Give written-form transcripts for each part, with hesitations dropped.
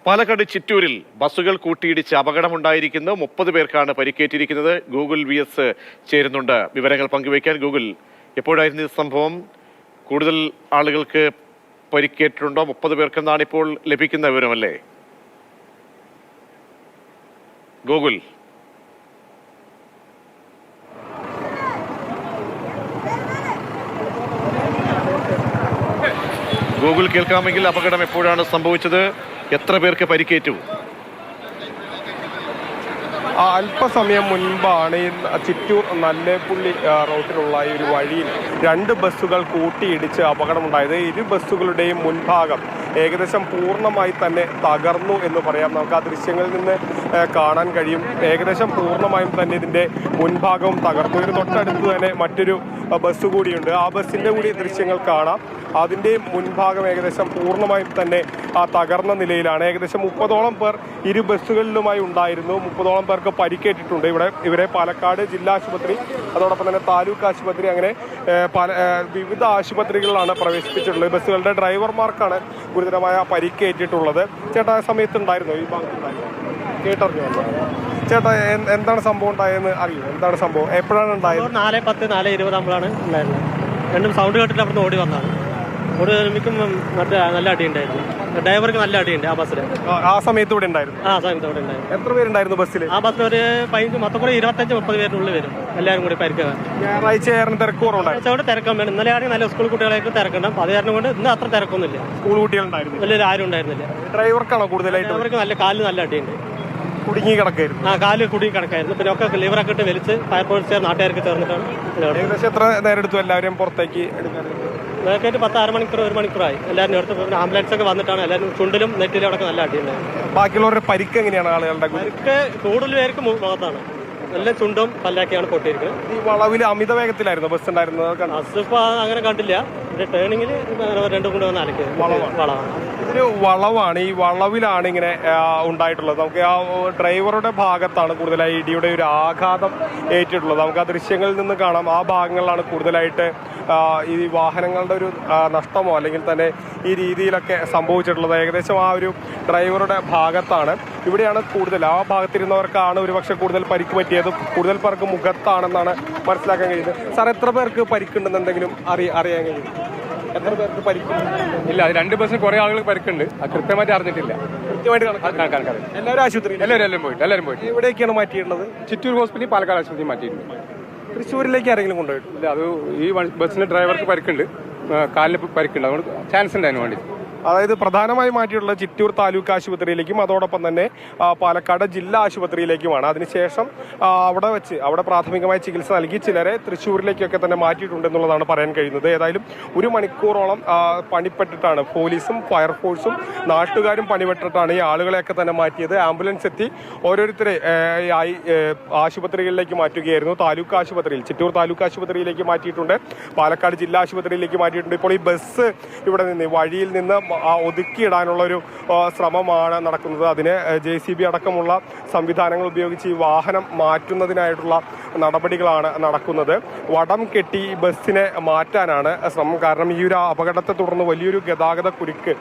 പാലക്കാട് ചിറ്റൂരിൽ ബസ്സുകൾ കൂട്ടിയിടിച്ച് അപകടമുണ്ടായിരിക്കുന്നു. 30 പേർക്കാണ് പരിക്കേറ്റിരിക്കുന്നത്. ഗൂഗിൾ VS ചേരുന്നുണ്ട് വിവരങ്ങൾ പങ്കുവയ്ക്കാൻ. ഗൂഗിൾ, എപ്പോഴായിരുന്നു ഈ സംഭവം? കൂടുതൽ ആളുകൾക്ക് പരിക്കേറ്റിട്ടുണ്ടോ? 30 പേർക്കെന്നാണ് ഇപ്പോൾ ലഭിക്കുന്ന വിവരമല്ലേ? ഗൂഗിൾ. ഗൂഗിൾ കേൾക്കാമെങ്കിൽ അപകടം എപ്പോഴാണ് സംഭവിച്ചത്? എത്ര പേർക്ക് പരിക്കേറ്റു? അല്പസമയം മുൻപാണ് ഈ ചിറ്റൂർ നല്ലേപ്പുള്ളി റൂട്ടിലുള്ള ഈ ഒരു വഴിയിൽ 2 ബസ്സുകൾ കൂട്ടിയിടിച്ച് അപകടമുണ്ടായത്. ഇരു ബസ്സുകളുടെയും മുൻഭാഗം ഏകദേശം പൂർണ്ണമായി തന്നെ തകർന്നു എന്ന് പറയാം. നമുക്ക് ആ ദൃശ്യങ്ങളിൽ നിന്ന് കാണാൻ കഴിയും. ഏകദേശം പൂർണ്ണമായും തന്നെ ഇതിൻ്റെ മുൻഭാഗവും തകർന്നു. ഇതിന് തൊട്ടടുത്ത് തന്നെ മറ്റൊരു ബസ് കൂടിയുണ്ട്. ആ ബസ്സിൻ്റെ കൂടി ദൃശ്യങ്ങൾ കാണാം. അതിൻ്റെ മുൻഭാഗം ഏകദേശം പൂർണ്ണമായും തന്നെ തകർന്ന നിലയിലാണ്. ഏകദേശം 30ഓളം പേർ ഇരു ബസ്സുകളിലുമായി ഉണ്ടായിരുന്നു. 30ഓളം പേർക്ക് പരിക്കേറ്റിട്ടുണ്ട്. ഇവരെ പാലക്കാട് ജില്ലാ ആശുപത്രി, അതോടൊപ്പം തന്നെ താലൂക്ക് ആശുപത്രി, അങ്ങനെ വിവിധ ആശുപത്രികളിലാണ് പ്രവേശിപ്പിച്ചിട്ടുള്ളത്. ബസ്സുകളുടെ ഡ്രൈവർമാർക്കാണ് ഗുരുതരമായ പരിക്കേറ്റിട്ടുള്ളത്. ചേട്ടാ, സമയത്ത് ഉണ്ടായിരുന്നോ ഈ ഭാഗത്തുണ്ടായിരുന്നു? കേട്ടറിഞ്ഞു വന്നത് ചേട്ടാ, എന്താണ് സംഭവം ഉണ്ടായെന്ന് അറിയോ? എന്താണ് സംഭവം? എപ്പോഴാണ് ഉണ്ടായത്? 4:10, 4:20 ആകുമ്പോഴാണ് ഉണ്ടായിരുന്നത്. രണ്ടും സൗണ്ട് കേട്ടിട്ട് അവിടുന്ന് ഓടി വന്നതാണ്. ഓടി വരുമ്പോഴേക്കും മറ്റേ നല്ല അടിയുണ്ടായിരുന്നു. ഡ്രൈവർക്ക് നല്ല അടിയുണ്ട് ആ ബസ്സിൽ. ആ സമയത്ത് ഇവിടെ ഉണ്ടായിരുന്നു? ആ സമയത്ത് ഇവിടെ ഉണ്ടായിരുന്നു. എത്ര പേരുണ്ടായിരുന്നു ബസ്സിൽ? ആ ബസ്സിൽ ഒരു 15, മൊത്തം കൂടി 25-30 പേരിനുള്ളിൽ വരും. എല്ലാവരും കൂടി പരിക്കാൻ. ഞായറാഴ്ച തിരക്ക് കുറവുണ്ടായിരുന്നു. തിരക്കാൻ വേണം. ഇന്നലെ ആണെങ്കിൽ നല്ല സ്കൂൾ കുട്ടികളായിട്ട് തിരക്കണം. അത് കാരണം കൊണ്ട് ഇന്ന് അത്ര തിരക്കൊന്നുമില്ല. സ്കൂൾ കുട്ടികളുണ്ടായിരുന്നു? വലിയ ആരും ഉണ്ടായിരുന്നില്ല. ഡ്രൈവർക്കാണോ കൂടുതലായിട്ട്? ഡ്രൈവർക്ക് നല്ല കാലിന് നല്ല അടിയുണ്ട്. കുടുങ്ങി കിടക്കായിരുന്നു? കാല് കുടുങ്ങി കിടക്കായിരുന്നു. പിന്നെ ഒക്കെ ലിവറൊക്കെ ഇട്ട് വലിച്ച് ഫയർഫോഴ്സ് നാട്ടുകാർക്ക് ചേർന്നിട്ടാണ്. ഏകദേശം എത്ര നേരം എടുത്തു എല്ലാവരും പുറത്തേക്ക് എടുക്കാൻ? നേരത്തെ 10 മണിക്കൂർ 1 മണിക്കൂറായി എല്ലാവരും എടുത്ത്. പിന്നെ ആംബുലൻസ് ഒക്കെ വന്നിട്ടാണ്. എല്ലാവരും ചുണ്ടിലും നെറ്റിലും അടക്കം നല്ല അടിയുണ്ടായിരുന്നു. ബാക്കിയുള്ളവരുടെ പരിക്ക് എങ്ങനെയാണ്? ആളുകളുടെ പരിക്ക് കൂടുതൽ പേർക്ക് മുഖത്താണ്. എല്ലാം ചുണ്ടും പല്ലാക്കിയാണ് പൊട്ടിയിരിക്കുന്നത്. ഈ വളവിൽ അമിത വേഗത്തിലായിരുന്നു ബസ് ഉണ്ടായിരുന്നത്? ബസ് ഇപ്പൊ അങ്ങനെ കണ്ടില്ല. ടേണിങ്ങിൽ 2 കൊണ്ട് വന്ന് അലക്കിയത് വളവാണ്. ഇതൊരു വളവാണ്. ഈ വളവിലാണ് ഇങ്ങനെ ഉണ്ടായിട്ടുള്ളത്. നമുക്ക് ആ ഡ്രൈവറുടെ ഭാഗത്താണ് കൂടുതലായി ഇടിയുടെ ഒരു ആഘാതം ഏറ്റിട്ടുള്ളത്. നമുക്ക് ആ ദൃശ്യങ്ങളിൽ നിന്ന് കാണാം. ആ ഭാഗങ്ങളിലാണ് കൂടുതലായിട്ട് ഈ വാഹനങ്ങളുടെ ഒരു നഷ്ടമോ അല്ലെങ്കിൽ തന്നെ ഈ രീതിയിലൊക്കെ സംഭവിച്ചിട്ടുള്ളത്. ഏകദേശം ആ ഒരു ഡ്രൈവറുടെ ഭാഗത്താണ്. ഇവിടെയാണ് കൂടുതൽ. ആ ഭാഗത്തിരുന്നവർക്കാണ് ഒരുപക്ഷെ കൂടുതൽ പരിക്ക് പറ്റിയത്. കൂടുതൽ പേർക്ക് മുഖത്താണെന്നാണ് മനസ്സിലാക്കാൻ കഴിയുന്നത്. സാർ, എത്ര പേർക്ക് പരിക്കുണ്ടെന്ന് എന്തെങ്കിലും അറിയാൻ കഴിയും? എത്ര പേർക്ക് പരിക്കുണ്ട്? ഇല്ല, 2 ബസ്സിന് കുറെ ആളുകൾ പരിക്കുണ്ട്. അത് കൃത്യമായിട്ട് അറിഞ്ഞിട്ടില്ല. കൃത്യമായിട്ട് കണക്കാണ്. എല്ലാവരും ആശുപത്രി? എല്ലാവരും പോയിട്ട്. എവിടേക്കാണ് മാറ്റിയിട്ടുള്ളത്? ചിറ്റൂർ ഹോസ്പിറ്റലിൽ, പാലക്കാട് ആശുപത്രി മാറ്റിയിട്ടുണ്ട്. തൃശ്ശൂരിലേക്ക് ആരെങ്കിലും കൊണ്ടുപോയിട്ടില്ല? ഇല്ല, അത് ഈ ബസ്സിന്റെ ഡ്രൈവർക്ക് പരിക്കുണ്ട്, കാലിന് പരിക്കുണ്ട്. അതുകൊണ്ട് ചാൻസ് ഉണ്ട് അതിന് വേണ്ടി. അതായത് പ്രധാനമായും മാറ്റിയിട്ടുള്ള ചിറ്റൂർ താലൂക്ക് ആശുപത്രിയിലേക്കും അതോടൊപ്പം തന്നെ പാലക്കാട് ജില്ലാ ആശുപത്രിയിലേക്കുമാണ്. അതിനുശേഷം അവിടെ പ്രാഥമികമായ ചികിത്സ നൽകി ചിലരെ തൃശ്ശൂരിലേക്കൊക്കെ തന്നെ മാറ്റിയിട്ടുണ്ടെന്നുള്ളതാണ് പറയാൻ കഴിയുന്നത്. ഏതായാലും 1 മണിക്കൂറോളം പണിപ്പെട്ടിട്ടാണ് പോലീസും ഫയർഫോഴ്സും നാട്ടുകാരും പണിപ്പെട്ടിട്ടാണ് ഈ ആളുകളെയൊക്കെ തന്നെ മാറ്റിയത്. ആംബുലൻസ് എത്തി ഓരോരുത്തരെ ആശുപത്രികളിലേക്ക് മാറ്റുകയായിരുന്നു. താലൂക്ക് ആശുപത്രിയിൽ, ചിറ്റൂർ താലൂക്ക് ആശുപത്രിയിലേക്ക് മാറ്റിയിട്ടുണ്ട്. പാലക്കാട് ജില്ലാ ആശുപത്രിയിലേക്ക് മാറ്റിയിട്ടുണ്ട്. ഇപ്പോൾ ഈ ബസ് ഇവിടെ നിന്ന് വഴിയിൽ നിന്ന് ഒതുക്കിയിടാനുള്ള ഒരു ശ്രമമാണ് നടക്കുന്നത്. അതിന് JCB അടക്കമുള്ള സംവിധാനങ്ങൾ ഉപയോഗിച്ച് ഈ വാഹനം മാറ്റുന്നതിനായിട്ടുള്ള നടപടികളാണ് നടക്കുന്നത്. വടം കെട്ടി ബസ്സിനെ മാറ്റാനാണ് ശ്രമം. കാരണം ഈ ഒരു അപകടത്തെ തുടർന്ന് വലിയൊരു ഗതാഗത കുരുക്ക്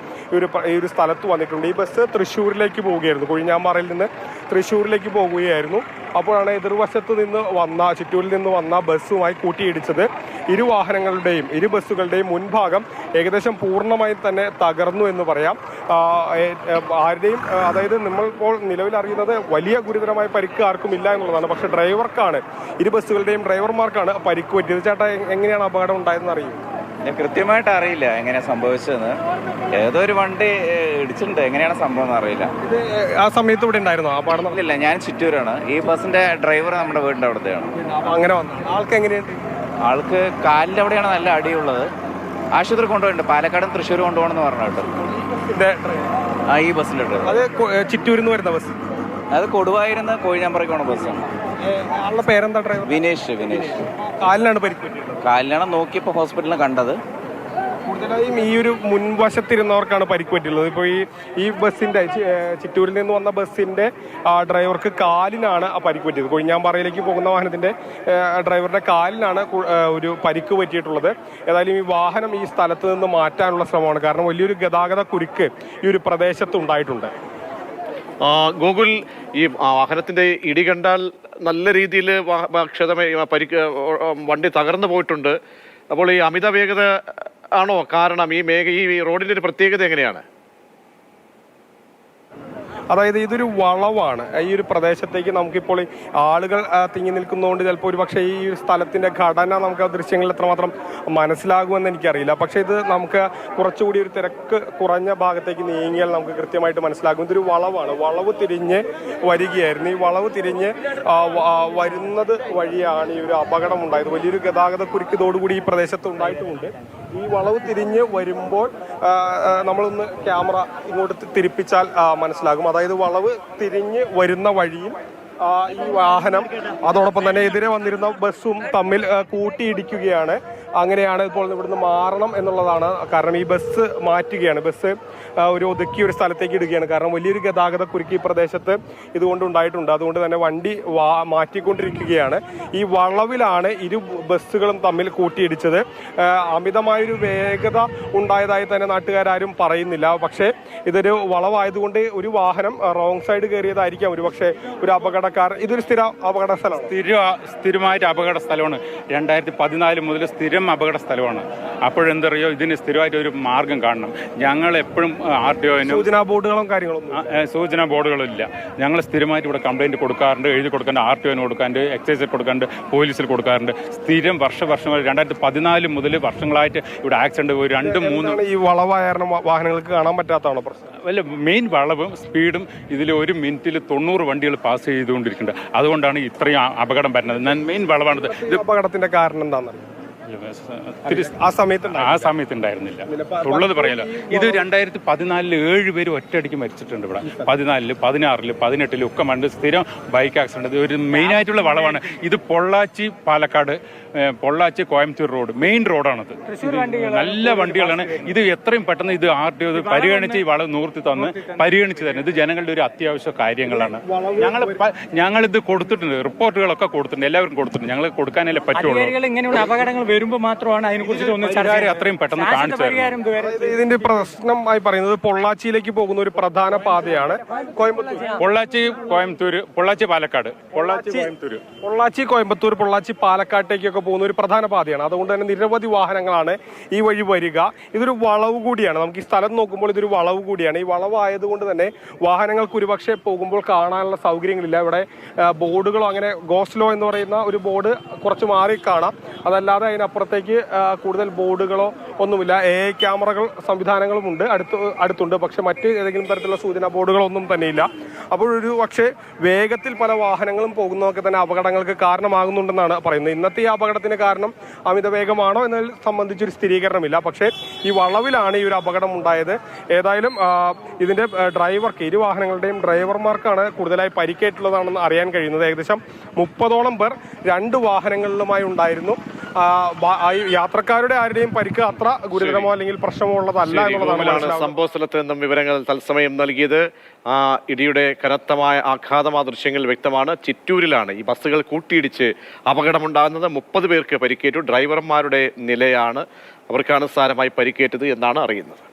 ഈ ഒരു സ്ഥലത്ത് വന്നിട്ടുണ്ട്. ഈ ബസ് തൃശ്ശൂരിലേക്ക് പോവുകയായിരുന്നു. കൊഴിഞ്ഞാമ്പാറയിൽ നിന്ന് തൃശ്ശൂരിലേക്ക് പോകുകയായിരുന്നു. അപ്പോഴാണ് എതിർവശത്ത് നിന്ന് വന്ന, ചിറ്റൂരിൽ നിന്ന് വന്ന ബസ്സുമായി കൂട്ടിയിടിച്ചത്. ഇരു ബസ്സുകളുടെയും മുൻഭാഗം ഏകദേശം പൂർണ്ണമായും തന്നെ തകർന്നു എന്ന് പറയാം. ആരുടെയും, അതായത് നമ്മളിപ്പോൾ നിലവിൽ അറിയുന്നത് വലിയ ഗുരുതരമായ പരിക്ക് ആർക്കും ഇല്ല എന്നുള്ളതാണ്. പക്ഷെ ഇരു ബസ്സുകളുടെയും ഡ്രൈവർമാർക്കാണ് പരിക്ക് പറ്റിയത്. ചേട്ടാ, എങ്ങനെയാണ് അപകടം ഉണ്ടായതെന്ന് അറിയും? ഞാൻ കൃത്യമായിട്ട് അറിയില്ല എങ്ങനെയാ സംഭവിച്ചതെന്ന്. ഏതോ ഒരു വണ്ടി ഇടിച്ചിട്ടുണ്ട്. എങ്ങനെയാണ് സംഭവം എന്ന് അറിയില്ല. ഇത് ആ സമയത്ത് ഇവിടെ ഉണ്ടായിരുന്നോ അപകടം? ഇല്ല, ഞാൻ ചിറ്റൂരാണ്. ഈ ബസ്സിന്റെ ഡ്രൈവർ നമ്മുടെ വീടിന്റെ അവിടുത്തെയാണ്. അങ്ങനെ വന്നു. ആൾക്ക് എങ്ങനെയുണ്ട്? ആൾക്ക് കാലിന്റെ അവിടെയാണ് നല്ല അടിയുള്ളത്. ആശുപത്രി കൊണ്ടുപോയിട്ടുണ്ട്. പാലക്കാടും തൃശ്ശൂർ കൊണ്ടുപോകണമെന്ന് പറഞ്ഞു. ഈ ബസ്സിന്റെ ഡ്രൈവർ അത് ചിറ്റൂരിൽ നിന്ന് വരുന്ന ബസ്? അത് കൊടുവായിരുന്ന കൊഴിഞ്ഞാമ്പറയ്ക്ക് പോണ ബസ്സാണ്. ആളുടെ പേരെന്താ? ഡ്രൈവർ വിനേഷ്. കാലിനാണ് പരിക്ക് പറ്റിയത്? കാലിനാണ് നോക്കിയപ്പോൾ ഹോസ്പിറ്റലിൽ കണ്ടത്. കൂടുതലായും ഈ ഒരു മുൻവശത്തിരുന്നവർക്കാണ് പരിക്ക് പറ്റിയുള്ളത്. ഇപ്പോൾ ഈ ബസ്സിന്റെ ചിറ്റൂരിൽ നിന്ന് വന്ന ബസ്സിന്റെ ഡ്രൈവർക്ക് കാലിനാണ് പരിക്ക് പറ്റിയത്. കൊഴിഞ്ഞാമ്പാറയിലേക്ക് പോകുന്ന വാഹനത്തിന്റെ ഡ്രൈവറുടെ കാലിനാണ് ഒരു പരിക്ക് പറ്റിയിട്ടുള്ളത്. ഏതായാലും ഈ വാഹനം ഈ സ്ഥലത്ത് നിന്ന് മാറ്റാനുള്ള ശ്രമമാണ്. കാരണം വലിയൊരു ഗതാഗത കുരുക്ക് ഈ ഒരു പ്രദേശത്ത് ഉണ്ടായിട്ടുണ്ട്. ഗൂഗിൾ ഈ വാഹനത്തിന്റെ ഇടി കണ്ടാൽ നല്ല രീതിയിൽ പരിക്ക് വണ്ടി തകർന്നു പോയിട്ടുണ്ട്. അപ്പോൾ ഈ അമിത വേഗത ആണോ കാരണം? ഈ റോഡിന്റെ ഒരു പ്രത്യേകത എങ്ങനെയാണ്? അതായത് ഇതൊരു വളവാണ്. ഈ ഒരു പ്രദേശത്തേക്ക് നമുക്കിപ്പോൾ ആളുകൾ തിങ്ങി നിൽക്കുന്നതുകൊണ്ട് ചിലപ്പോൾ ഒരു പക്ഷേ ഈ സ്ഥലത്തിൻ്റെ ഘടന നമുക്ക് ആ ദൃശ്യങ്ങളിൽ എത്രമാത്രം മനസ്സിലാകുമെന്ന് എനിക്കറിയില്ല. പക്ഷേ ഇത് നമുക്ക് കുറച്ചുകൂടി ഒരു തിരക്ക് കുറഞ്ഞ ഭാഗത്തേക്ക് നീങ്ങിയാൽ നമുക്ക് കൃത്യമായിട്ട് മനസ്സിലാകും. ഇതൊരു വളവാണ്. വളവ് തിരിഞ്ഞ് വരികയായിരുന്നു. ഈ വളവ് തിരിഞ്ഞ് വരുന്നത് വഴിയാണ് ഈ ഒരു അപകടം ഉണ്ടായത്. വലിയൊരു ഗതാഗത കുരുക്ക് ഇതോടുകൂടി ഈ പ്രദേശത്ത് ഉണ്ടായിട്ടുമുണ്ട്. ഈ വളവ് തിരിഞ്ഞ് വരുമ്പോൾ നമ്മളൊന്ന് ക്യാമറ ഇങ്ങോട്ട് തിരിപ്പിച്ചാൽ മനസ്സിലാകും. അതായത് വളവ് തിരിഞ്ഞ് വരുന്ന വഴിയിൽ ഈ വാഹനം അതോടൊപ്പം തന്നെ എതിരെ വന്നിരുന്ന ബസ്സും തമ്മിൽ കൂട്ടിയിടിക്കുകയാണ്. അങ്ങനെയാണ് ഇപ്പോൾ ഇവിടുന്ന് മാറണം എന്നുള്ളതാണ്. കാരണം ഈ ബസ് മാറ്റുകയാണ്. ബസ് ഒരു ഒതുക്കിയ ഒരു സ്ഥലത്തേക്ക് ഇടുകയാണ്. കാരണം വലിയൊരു ഗതാഗത കുരുക്ക് ഈ പ്രദേശത്ത് ഇതുകൊണ്ട് ഉണ്ടായിട്ടുണ്ട്. അതുകൊണ്ട് തന്നെ വണ്ടി മാറ്റിക്കൊണ്ടിരിക്കുകയാണ്. ഈ വളവിലാണ് ഇരു ബസ്സുകളും തമ്മിൽ കൂട്ടിയിടിച്ചത്. അമിതമായൊരു വേഗത ഉണ്ടായതായി തന്നെ നാട്ടുകാരും പറയുന്നില്ല. പക്ഷേ ഇതൊരു വളവായതുകൊണ്ട് ഒരു വാഹനം റോങ് സൈഡ് കയറിയതായിരിക്കാം ഒരു പക്ഷേ ഒരു അപകടക്കാർ. ഇതൊരു സ്ഥിര അപകട സ്ഥലമാണ്. സ്ഥിരമായിട്ട് അപകട സ്ഥലമാണ്. 2014 മുതൽ സ്ഥിരം അപകട സ്ഥലമാണ്. അപ്പോഴെന്തറിയോ ഇതിന് സ്ഥിരമായിട്ട് ഒരു മാർഗം കാണണം. ഞങ്ങൾ എപ്പോഴും RTOന് സൂചനാ ബോർഡുകളും കാര്യങ്ങളൊന്നും സൂചനാ ബോർഡുകളില്ല. ഞങ്ങൾ സ്ഥിരമായിട്ട് ഇവിടെ കംപ്ലൈന്റ് കൊടുക്കാറുണ്ട്, എഴുതി കൊടുക്കാറുണ്ട്, RTOന് കൊടുക്കാറുണ്ട്, എക്സൈസിൽ കൊടുക്കാറുണ്ട്, പോലീസിൽ കൊടുക്കാറുണ്ട്. സ്ഥിരം വർഷങ്ങൾ 2014 മുതൽ വർഷങ്ങളായിട്ട് ഇവിടെ ആക്സിഡന്റ് 2-3 ഈ വളവായ വാഹനങ്ങൾക്ക് കാണാൻ പറ്റാത്തതാണോ പ്രശ്നം? വല്ല മെയിൻ വളവും സ്പീഡും ഇതിൽ 1 മിനിറ്റിൽ 90 വണ്ടികൾ പാസ് ചെയ്തുകൊണ്ടിരിക്കുന്നുണ്ട്. അതുകൊണ്ടാണ് ഇത്രയും അപകടം വരുന്നത്. മെയിൻ വളവാണിത്. ഇത് അപകടത്തിന്റെ കാരണം എന്താണെന്ന് ആ സമയത്ത് ഉണ്ടായിരുന്നില്ല. ഉള്ളത് പറയാലോ. ഇത് 2014 7 പേര് ഒറ്റയടിക്ക് മരിച്ചിട്ടുണ്ട് ഇവിടെ. 14, 16, 18 ഒക്കെ മണ്ട് സ്ഥിരം ബൈക്ക് ആക്സിഡന്റ്. ഒരു മെയിൻ ആയിട്ടുള്ള വളവാണ് ഇത്. പൊള്ളാച്ചി പാലക്കാട്, പൊള്ളാച്ചി കോയമ്പത്തൂർ റോഡ് മെയിൻ റോഡാണത്. നല്ല വണ്ടികളാണ്. ഇത് എത്രയും പെട്ടെന്ന് ഇത് RTO പരിഗണിച്ച് ഈ വളവ് നൂർത്തി തന്ന് പരിഗണിച്ച് തരുന്നത്. ഇത് ജനങ്ങളുടെ ഒരു അത്യാവശ്യ കാര്യങ്ങളാണ്. ഞങ്ങളിത് കൊടുത്തിട്ടുണ്ട്, റിപ്പോർട്ടുകളൊക്കെ കൊടുത്തിട്ടുണ്ട്, എല്ലാവർക്കും കൊടുത്തിട്ടുണ്ട്. ഞങ്ങൾ കൊടുക്കാനല്ലേ പറ്റുള്ളൂ. ഇങ്ങനെയുള്ള അപകടങ്ങൾ വരുമ്പോൾ മാത്രമാണ് അതിനെക്കുറിച്ച് അത്രയും പെട്ടെന്ന് കാണിച്ചു തരുന്നത്. ഇതിന്റെ പ്രശ്നമായി പറയുന്നത് പൊള്ളാച്ചിയിലേക്ക് പോകുന്ന ഒരു പ്രധാന പാതയാണ് പൊള്ളാച്ചി കോയമ്പത്തൂർ, പൊള്ളാച്ചി പാലക്കാട്, പൊള്ളാച്ചി കോയമ്പത്തൂർ, പൊള്ളാച്ചി പാലക്കാട്ടേക്കൊക്കെ പോകുന്ന ഒരു പ്രധാന പാതയാണ്. അതുകൊണ്ട് തന്നെ നിരവധി വാഹനങ്ങളാണ് ഈ വഴി വരിക. ഇതൊരു വളവ് കൂടിയാണ്. നമുക്ക് ഈ സ്ഥലം നോക്കുമ്പോൾ ഇതൊരു വളവ് കൂടിയാണ്. ഈ വളവായതുകൊണ്ട് തന്നെ വാഹനങ്ങൾക്ക് ഒരുപക്ഷെ പോകുമ്പോൾ കാണാനുള്ള സൗകര്യങ്ങളില്ല. ഇവിടെ ബോർഡുകളോ അങ്ങനെ ഗോസ്ലോ എന്ന് പറയുന്ന ഒരു ബോർഡ് കുറച്ച് മാറി കാണാം. അതല്ലാതെ അതിനപ്പുറത്തേക്ക് കൂടുതൽ ബോർഡുകളോ ഒന്നുമില്ല. AI ക്യാമറകൾ സംവിധാനങ്ങളും ഉണ്ട്, അടുത്തുണ്ട്. പക്ഷെ മറ്റ് ഏതെങ്കിലും തരത്തിലുള്ള സൂചനാ ബോർഡുകളൊന്നും തന്നെയില്ല. അപ്പോഴൊരു പക്ഷേ വേഗത്തിൽ പല വാഹനങ്ങളും പോകുന്നതൊക്കെ തന്നെ അപകടങ്ങൾക്ക് കാരണമാകുന്നുണ്ടെന്നാണ് പറയുന്നത്. ഇന്നത്തെ ഈ അപകടത്തിന് കാരണം അമിത വേഗമാണോ എന്നതിൽ സംബന്ധിച്ചൊരു സ്ഥിരീകരണമില്ല. പക്ഷേ ഈ വളവിലാണ് ഈ ഒരു അപകടം ഉണ്ടായത്. ഏതായാലും ഇതിന്റെ ഡ്രൈവർക്ക്, ഇരു വാഹനങ്ങളുടെയും ഡ്രൈവർമാർക്കാണ് കൂടുതലായി പരിക്കേറ്റുള്ളതാണെന്ന് അറിയാൻ കഴിയുന്നത്. ഏകദേശം 30ഓളം പേർ 2 വാഹനങ്ങളിലുമായി ഉണ്ടായിരുന്നു. യാത്രക്കാരുടെ ആരുടെയും പരിക്ക് അത്ര ഗുരുതരമോ അല്ലെങ്കിൽ പ്രശ്നമോ ഉള്ളതല്ല എന്നുള്ളതാണ്. സംഭവ സ്ഥലത്ത് നിന്നും വിവരങ്ങൾ തത്സമയം നൽകിയത്. ഇടിയുടെ കനത്തമായ ആഘാതം ആ ദൃശ്യങ്ങൾ വ്യക്തമാണ്. ചിറ്റൂരിലാണ് ഈ ബസ്സുകൾ കൂട്ടിയിടിച്ച് അപകടമുണ്ടാകുന്നത്. 30 പേർക്ക് പരിക്കേറ്റു. ഡ്രൈവർമാരുടെ നിലയാണ്, അവർക്കാണ് സാരമായി പരിക്കേറ്റത് എന്നാണ് അറിയുന്നത്.